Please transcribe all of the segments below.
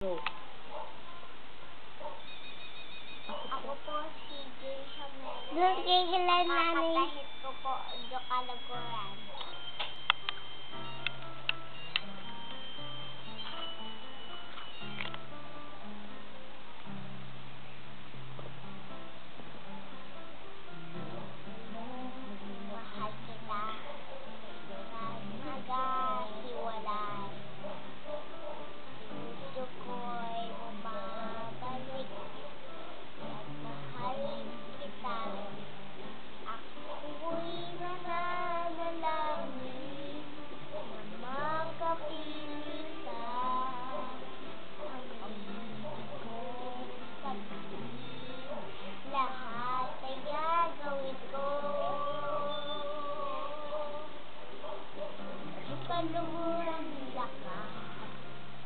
Go. Ako po si Jason Mele. Doon kikilan namin. Kakatahit ko po Jokalaguran. Mahal kita. Maghiwalay. Gusto ko'y bumabalik. At mahal kita. Ako'y nananalangin na makapiling ka. Ang ibig kong sabihin, lahat ay gagawin ko. Kaluluran lakas,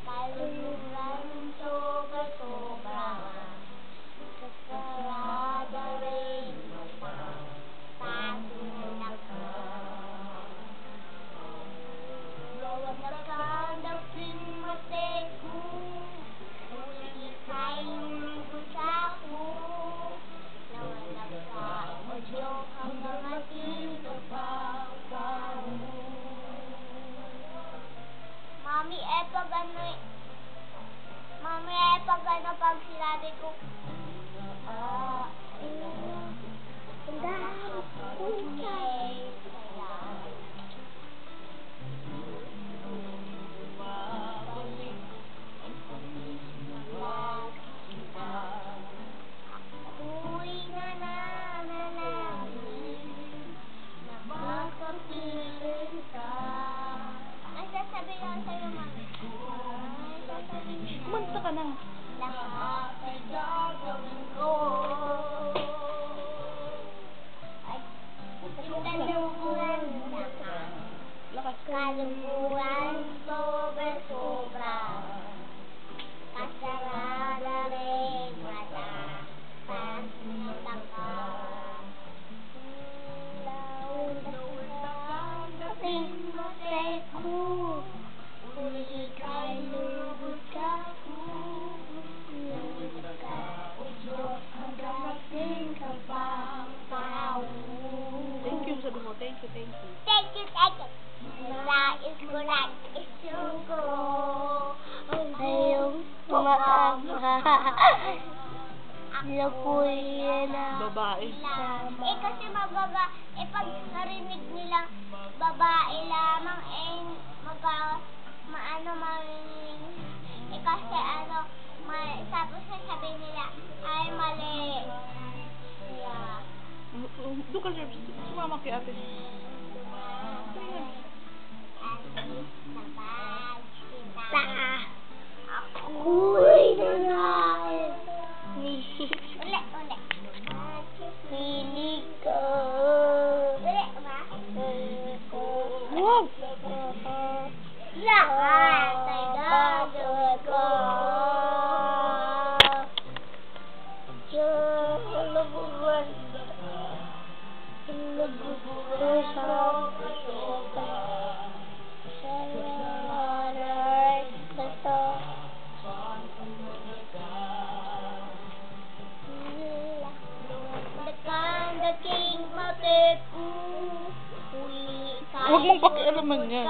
kaluluran sobra-sobra. Kasarada rin mata, tago na ka. Lawag na kandaping mateku, uli kay lulugod ako. Nawalag sa audio hanggang ating pagkakaroon. Mami, pag sinabi ko, ako'y nananalangin na makapiling ka. Ay, sasabihin lang sa'yo, mami. Kumanta ka na. Lahat ay gagawin ko. Ay, kaluluran lakas. Lakas ka. Kaluluran sobra-sobra. Kasarada rin mata. Pasinang ka. Dating mateku. Uli kay lugod ka. Thank you, sabi mo. Thank you, thank you. Thank you. Nais ko lang isuko. Ayong umaama. Sila po yan Babae. Kasi pag narinig nilang babae lamang, kasi tapos sasabihin nila, ay mali. Yeah. Doon ka, Jerbs. Sumama kay ate. Alis na bag kita. Ta. Ako'y nanay. Uli. Hilig ka. Uli ba? Wow! Lahat ay gagawin ko. Huwag mong pakialaman yan.